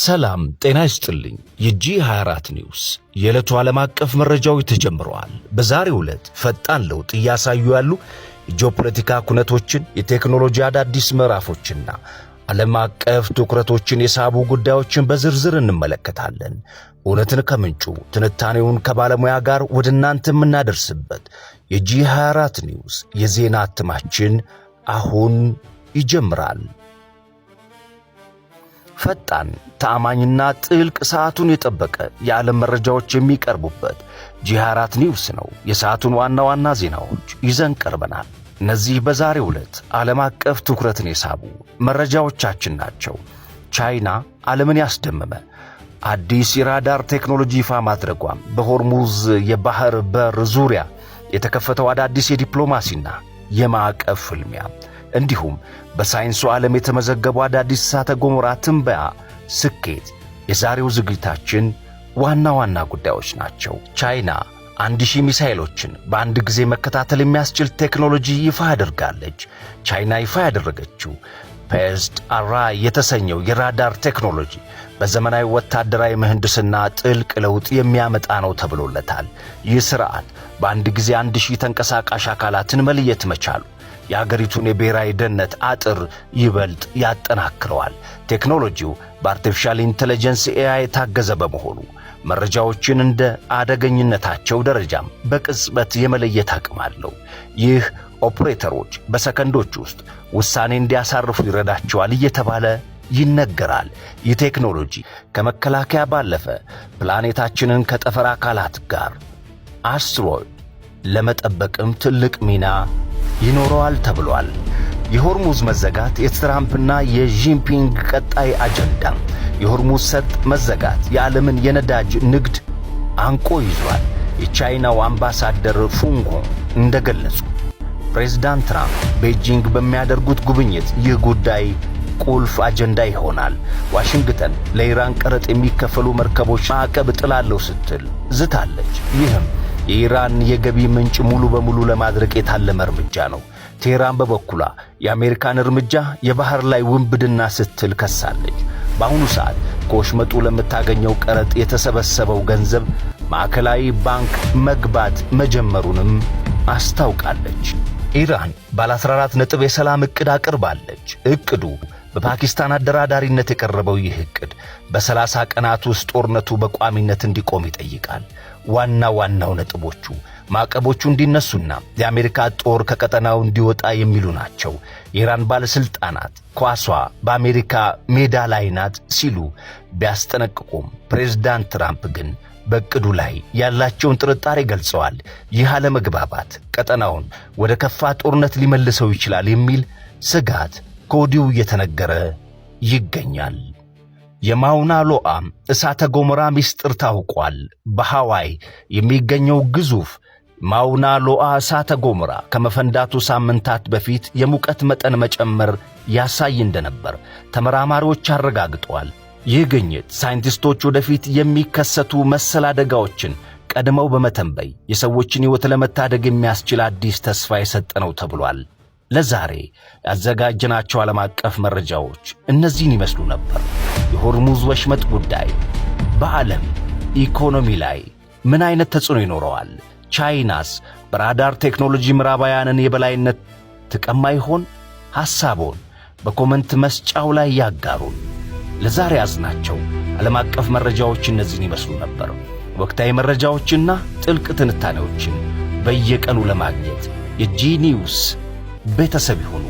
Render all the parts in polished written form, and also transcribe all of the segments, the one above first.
ሰላም ጤና ይስጥልኝ። የጂ24 ኒውስ የዕለቱ ዓለም አቀፍ መረጃዎች ተጀምረዋል። በዛሬው ዕለት ፈጣን ለውጥ እያሳዩ ያሉ የጂኦፖለቲካ ኩነቶችን፣ የቴክኖሎጂ አዳዲስ ምዕራፎችና ዓለም አቀፍ ትኩረቶችን የሳቡ ጉዳዮችን በዝርዝር እንመለከታለን። እውነትን ከምንጩ ትንታኔውን ከባለሙያ ጋር ወደ እናንተ የምናደርስበት የጂ24 ኒውስ የዜና እትማችን አሁን ይጀምራል። ፈጣን ተአማኝና ጥልቅ ሰዓቱን የጠበቀ የዓለም መረጃዎች የሚቀርቡበት ጂ24 ኒውስ ነው። የሰዓቱን ዋና ዋና ዜናዎች ይዘን ቀርበናል። እነዚህ በዛሬው ዕለት ዓለም አቀፍ ትኩረትን የሳቡ መረጃዎቻችን ናቸው። ቻይና ዓለምን ያስደመመ አዲስ የራዳር ቴክኖሎጂ ይፋ ማድረጓም፣ በሆርሙዝ የባህር በር ዙሪያ የተከፈተው አዳዲስ የዲፕሎማሲና የማዕቀብ ፍልሚያ፣ እንዲሁም በሳይንሱ ዓለም የተመዘገቡ አዳዲስ እሳተ ገሞራ ትንበያ ስኬት የዛሬው ዝግጅታችን ዋና ዋና ጉዳዮች ናቸው። ቻይና 1000 ሚሳኤሎችን በአንድ ጊዜ መከታተል የሚያስችል ቴክኖሎጂ ይፋ አድርጋለች። ቻይና ይፋ ያደረገችው ፔስት አራይ የተሰኘው የራዳር ቴክኖሎጂ በዘመናዊ ወታደራዊ ምህንድስና ጥልቅ ለውጥ የሚያመጣ ነው ተብሎለታል። ይህ ሥርዓት በአንድ ጊዜ 1000 ተንቀሳቃሽ አካላትን መለየት መቻሉ የአገሪቱን የብሔራዊ ደህንነት አጥር ይበልጥ ያጠናክረዋል። ቴክኖሎጂው በአርቲፊሻል ኢንተለጀንስ ኤአይ የታገዘ በመሆኑ መረጃዎችን እንደ አደገኝነታቸው ደረጃም በቅጽበት የመለየት አቅም አለው። ይህ ኦፕሬተሮች በሰከንዶች ውስጥ ውሳኔ እንዲያሳርፉ ይረዳቸዋል እየተባለ ይነገራል። ይህ ቴክኖሎጂ ከመከላከያ ባለፈ ፕላኔታችንን ከጠፈር አካላት ጋር አስትሮይድ ለመጠበቅም ትልቅ ሚና ይኖረዋል ተብሏል። የሆርሙዝ መዘጋት የትራምፕና የጂንፒንግ ቀጣይ አጀንዳ። የሆርሙዝ ሰርጥ መዘጋት የዓለምን የነዳጅ ንግድ አንቆ ይዟል። የቻይናው አምባሳደር ፉንጎ እንደገለጹ ፕሬዝዳንት ትራምፕ ቤጂንግ በሚያደርጉት ጉብኝት ይህ ጉዳይ ቁልፍ አጀንዳ ይሆናል። ዋሽንግተን ለኢራን ቀረጥ የሚከፈሉ መርከቦች ማዕቀብ ጥላለሁ ስትል ዝታለች። ይህም የኢራን የገቢ ምንጭ ሙሉ በሙሉ ለማድረቅ የታለመ እርምጃ ነው። ቴህራን በበኩሏ የአሜሪካን እርምጃ የባህር ላይ ውንብድና ስትል ከሳለች። በአሁኑ ሰዓት ከወሽመጡ ለምታገኘው ቀረጥ የተሰበሰበው ገንዘብ ማዕከላዊ ባንክ መግባት መጀመሩንም አስታውቃለች። ኢራን ባለ 14 ነጥብ የሰላም ዕቅድ አቅርባለች። ዕቅዱ በፓኪስታን አደራዳሪነት የቀረበው ይህ ዕቅድ በ30 ቀናት ውስጥ ጦርነቱ በቋሚነት እንዲቆም ይጠይቃል። ዋናው ነጥቦቹ ማዕቀቦቹ እንዲነሱና የአሜሪካ ጦር ከቀጠናው እንዲወጣ የሚሉ ናቸው። የኢራን ባለስልጣናት ኳሷ በአሜሪካ ሜዳ ላይ ናት ሲሉ ቢያስጠነቅቁም ፕሬዝዳንት ትራምፕ ግን በዕቅዱ ላይ ያላቸውን ጥርጣሬ ገልጸዋል። ይህ አለመግባባት ቀጠናውን ወደ ከፋ ጦርነት ሊመልሰው ይችላል የሚል ስጋት ከወዲሁ እየተነገረ ይገኛል። የማውና ሎአ እሳተ ገሞራ ምስጢር ታውቋል። በሃዋይ የሚገኘው ግዙፍ ማውና ሎአ እሳተ ገሞራ ከመፈንዳቱ ሳምንታት በፊት የሙቀት መጠን መጨመር ያሳይ እንደነበር ተመራማሪዎች አረጋግጠዋል። ይህ ግኝት ሳይንቲስቶች ወደፊት የሚከሰቱ መሰል አደጋዎችን ቀድመው በመተንበይ የሰዎችን ሕይወት ለመታደግ የሚያስችል አዲስ ተስፋ የሰጠ ነው ተብሏል። ለዛሬ ያዘጋጀናቸው ዓለም አቀፍ መረጃዎች እነዚህን ይመስሉ ነበር። የሆርሙዝ ወሽመጥ ጉዳይ በዓለም ኢኮኖሚ ላይ ምን አይነት ተጽዕኖ ይኖረዋል? ቻይናስ በራዳር ቴክኖሎጂ ምዕራባውያንን የበላይነት ትቀማ ይሆን? ሐሳቦን በኮመንት መስጫው ላይ ያጋሩን። ለዛሬ ያዝናቸው ዓለም አቀፍ መረጃዎች እነዚህን ይመስሉ ነበር። ወቅታዊ መረጃዎችና ጥልቅ ትንታኔዎችን በየቀኑ ለማግኘት የጂ ኒውስ ቤተሰብ ይሁኑ።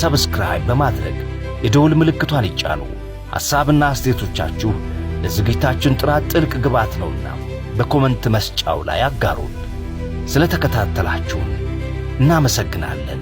ሰብስክራይብ በማድረግ የደውል ምልክቷን ይጫኑ። ሐሳብና አስተያየቶቻችሁ ለዝግጅታችን ጥራት ጥልቅ ግብዓት ነውና በኮመንት መስጫው ላይ አጋሩን። ስለተከታተላችሁን እናመሰግናለን።